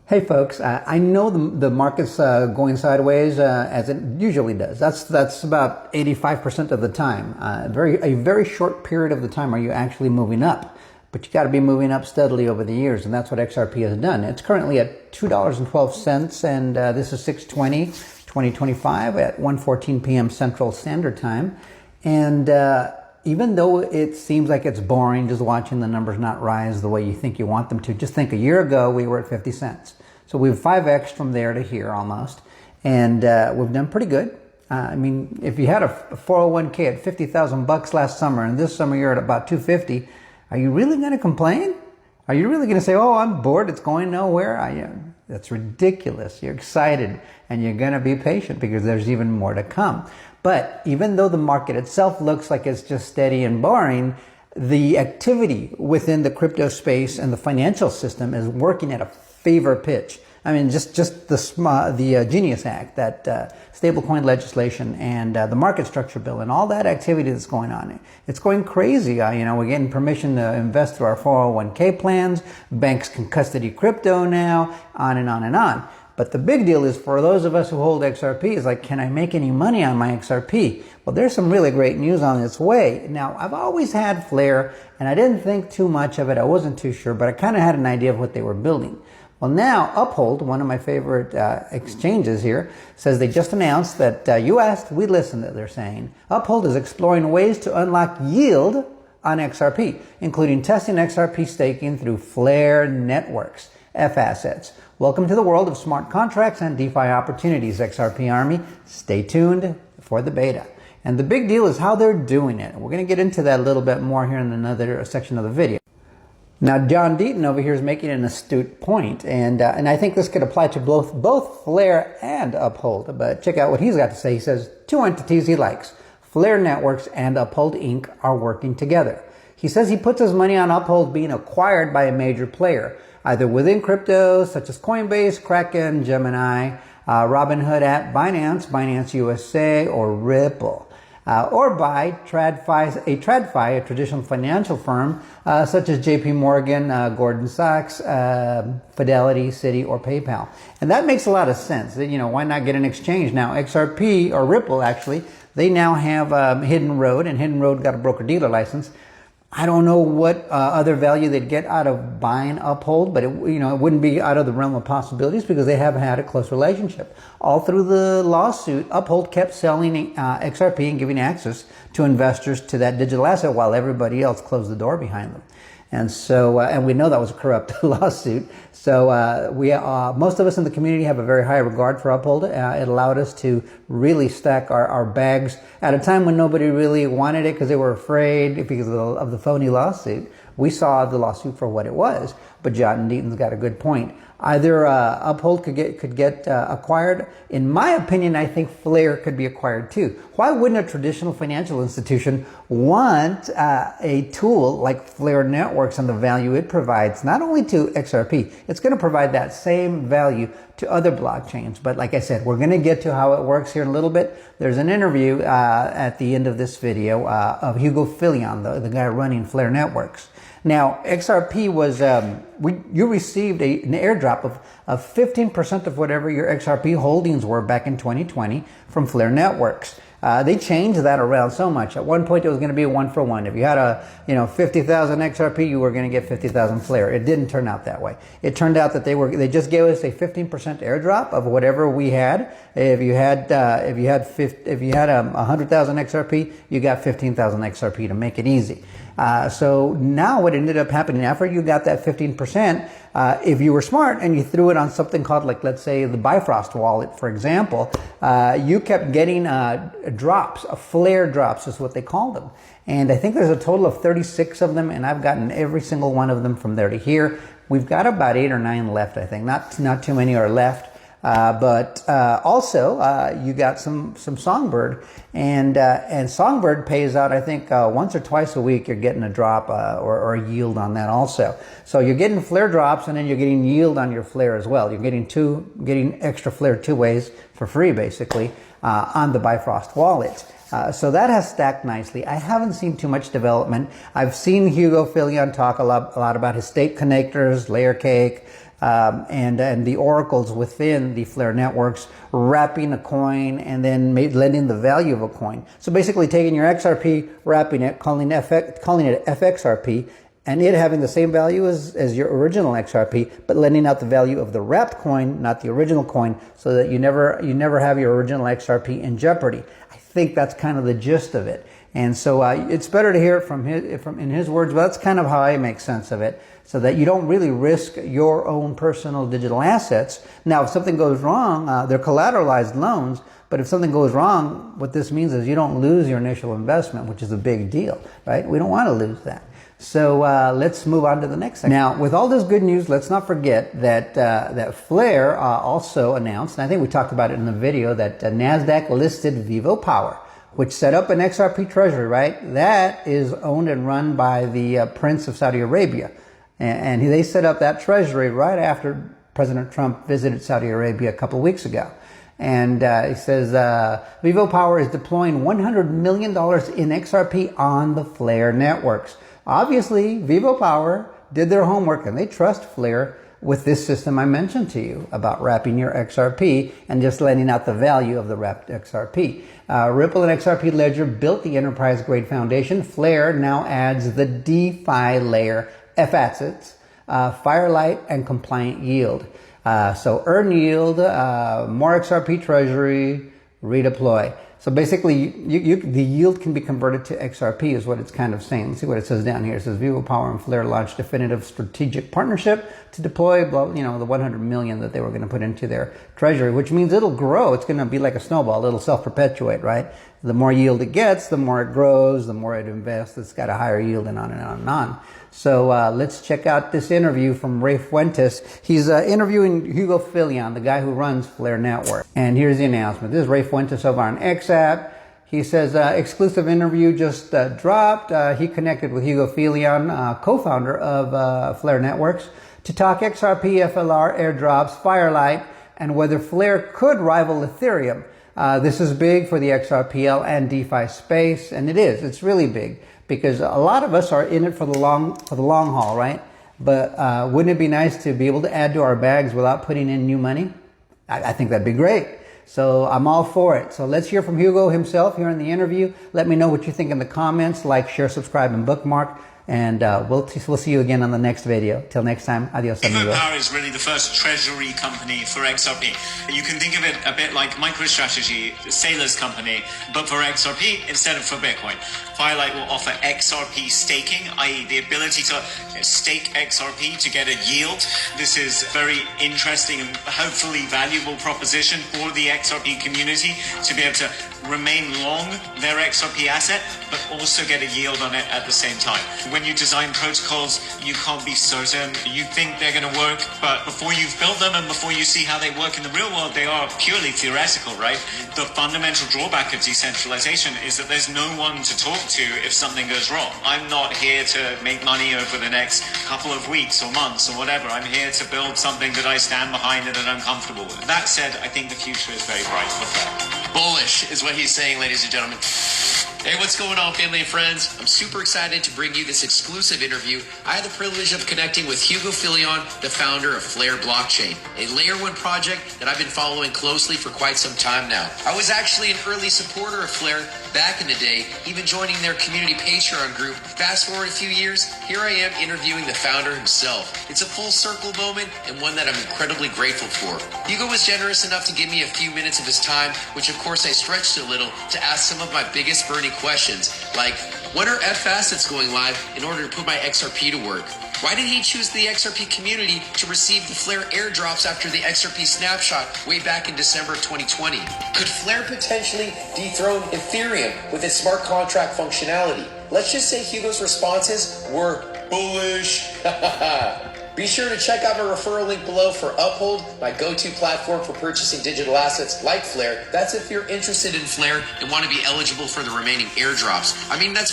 Hey folks, I know the market's going sideways as it usually does. That's about 85% of the time. A very short period of the time are you actually moving up, but you got to be moving up steadily over the years, and that's what XRP has done. It's currently at $2.12, and this is 6/20/2025 at 1:14 p.m. Central Standard Time, and even though it seems like it's boring just watching the numbers not rise the way you think you want them to, just think a year ago we were at 50 cents. So we've 5x from there to here almost, and we've done pretty good. I mean, if you had a 401k at 50,000 bucks last summer, and this summer you're at about 250, are you really going to complain? Are you really going to say, "Oh, I'm bored, it's going nowhere"? That's ridiculous. You're excited, and you're going to be patient because there's even more to come. But even though the market itself looks like it's just steady and boring, the activity within the crypto space and the financial system is working at a fever pitch. I mean, just the Genius Act, that stablecoin legislation, and the market structure bill, and all that activity that's going on. It's going crazy. We're getting permission to invest through our 401k plans. Banks can custody crypto now, on and on and on. But the big deal is for those of us who hold XRP is like, can I make any money on my XRP? Well, there's some really great news on its way. Now, I've always had Flare, and I didn't think too much of it. I wasn't too sure, but I kind of had an idea of what they were building. Well, now Uphold, one of my favorite exchanges here, says they just announced that you asked, we listened. They're saying Uphold is exploring ways to unlock yield on XRP, including testing XRP staking through Flare Networks, F-Assets. Welcome to the world of smart contracts and DeFi opportunities, XRP Army. Stay tuned for the beta. And the big deal is how they're doing it. We're going to get into that a little bit more here in another section of the video. Now, John Deaton over here is making an astute point, and I think this could apply to both Flare and Uphold. But check out what he's got to say. He says, two entities he likes, Flare Networks and Uphold Inc. are working together. He says he puts his money on Uphold being acquired by a major player, either within crypto, such as Coinbase, Kraken, Gemini, Robinhood at Binance, Binance USA, or Ripple. Or by TradFi, a traditional financial firm, such as JP Morgan, Gordon Sachs, Fidelity, Citi, or PayPal. And that makes a lot of sense. Why not get an exchange? Now, XRP, or Ripple actually, they now have Hidden Road, and Hidden Road got a broker-dealer license. I don't know what other value they'd get out of buying Uphold, but it wouldn't be out of the realm of possibilities because they haven't had a close relationship. All through the lawsuit, Uphold kept selling XRP and giving access to investors to that digital asset while everybody else closed the door behind them. And so, and we know that was a corrupt lawsuit. So most of us in the community have a very high regard for Uphold. It allowed us to really stack our bags at a time when nobody really wanted it because they were afraid because of the phony lawsuit. We saw the lawsuit for what it was. But John Deaton's got a good point. Either Uphold could get acquired. In my opinion, I think Flare could be acquired too. Why wouldn't a traditional financial institution want a tool like Flare Networks and the value it provides, not only to XRP, it's going to provide that same value to other blockchains. But like I said, we're going to get to how it works here in a little bit. There's an interview at the end of this video of Hugo Filion, the guy running Flare Networks. Now, XRP was, you received an airdrop of 15% of whatever your XRP holdings were back in 2020 from Flare Networks. They changed that around so much. At one point, it was going to be a 1-for-1. If you had 50,000 XRP, you were going to get 50,000 Flare. It didn't turn out that way. It turned out that they just gave us a 15% airdrop of whatever we had. If you had 100,000 XRP, you got 15,000 XRP to make it easy. So now what ended up happening after you got that 15%, if you were smart and you threw it on something called, like, let's say the Bifrost wallet, for example, you kept getting drops, Flare drops is what they call them. And I think there's a total of 36 of them, and I've gotten every single one of them from there to here. We've got about 8 or 9 left, I think. Not too many are left. But also you got some Songbird, and Songbird pays out, I think, once or twice a week. You're getting a drop or a yield on that also. So you're getting Flare drops, and then you're getting yield on your Flare as well. You're getting extra Flare 2 ways for free, basically, on the Bifrost wallet. So that has stacked nicely. I haven't seen too much development. I've seen Hugo Filion talk a lot about his state connectors, Layer Cake, and the oracles within the Flare networks, wrapping a coin and then lending the value of a coin. So basically taking your XRP, wrapping it, calling it FXRP, and it having the same value as your original XRP, but lending out the value of the wrapped coin, not the original coin, so that you never have your original XRP in jeopardy. I think that's kind of the gist of it. And so it's better to hear it from in his words, but that's kind of how I make sense of it, so that you don't really risk your own personal digital assets. Now, if something goes wrong, they're collateralized loans, but if something goes wrong, what this means is you don't lose your initial investment, which is a big deal, right? We don't want to lose that. So let's move on to the next section. Now, with all this good news, let's not forget that that Flare also announced, and I think we talked about it in the video, that NASDAQ listed Vivo Power, which set up an XRP treasury, right? That is owned and run by the Prince of Saudi Arabia. And they set up that treasury right after President Trump visited Saudi Arabia a couple of weeks ago. And he says Vivo Power is deploying $100 million in XRP on the Flare networks. Obviously, Vivo Power did their homework and they trust Flare with this system I mentioned to you about wrapping your XRP and just lending out the value of the wrapped XRP. Ripple and XRP Ledger built the enterprise-grade foundation. Flare now adds the DeFi layer, F-Assets, Firelight, and compliant yield. So earn yield, more XRP treasury, redeploy. So basically, the yield can be converted to XRP is what it's kind of saying. Let's see what it says down here. It says Vivo Power and Flare launched definitive strategic partnership to deploy, the 100 million that they were going to put into their treasury, which means it'll grow. It's going to be like a snowball. It'll self-perpetuate, right? The more yield it gets, the more it grows, the more it invests. It's got a higher yield and on and on and on. So let's check out this interview from Ray Fuentes. He's interviewing Hugo Filion, the guy who runs Flare Network. And here's the announcement. This is Ray Fuentes over on XApp. He says, exclusive interview just dropped. He connected with Hugo Filion, co-founder of Flare Networks, to talk XRP, FLR, airdrops, Firelight, and whether Flare could rival Ethereum. This is big for the XRPL and DeFi space, and it is. It's really big because a lot of us are in it for the long haul, right? But wouldn't it be nice to be able to add to our bags without putting in new money? I think that'd be great. So I'm all for it. So let's hear from Hugo himself here in the interview. Let me know what you think in the comments. Like, share, subscribe, and bookmark. And we'll see you again on the next video. Till next time, adios amigos. Vivo Power is really the first treasury company for XRP. You can think of it a bit like MicroStrategy, Sailor's company, but for XRP instead of for Bitcoin. Firelight will offer XRP staking, i.e. the ability to stake XRP to get a yield. This is a very interesting and hopefully valuable proposition for the XRP community to be able to remain long their XRP asset, but also get a yield on it at the same time. When you design protocols, you can't be certain. You think they're going to work, but before you've built them and before you see how they work in the real world, they are purely theoretical, right? The fundamental drawback of decentralization is that there's no one to talk to if something goes wrong. I'm not here to make money over the next couple of weeks or months or whatever. I'm here to build something that I stand behind and that I'm comfortable with. That said, I think the future is very bright for Flare. Bullish is what he's saying, ladies and gentlemen. Hey, what's going on, family and friends? I'm super excited to bring you this exclusive interview. I had the privilege of connecting with Hugo Filion, the founder of Flare Blockchain, a Layer 1 project that I've been following closely for quite some time now. I was actually an early supporter of Flare back in the day, even joining their community Patreon group. Fast forward a few years, here I am interviewing the founder himself. It's a full circle moment and one that I'm incredibly grateful for. Hugo was generous enough to give me a few minutes of his time, which of course I stretched a little to ask some of my biggest burning questions, like when are F-Assets going live in order to put my XRP to work? Why did he choose the XRP community to receive the Flare airdrops after the XRP snapshot way back in December of 2020? Could Flare potentially dethrone Ethereum with its smart contract functionality? Let's just say Hugo's responses were bullish. Be sure to check out my referral link below for Uphold, my go-to platform for purchasing digital assets like Flare. That's if you're interested in Flare and want to be eligible for the remaining airdrops. I mean, that's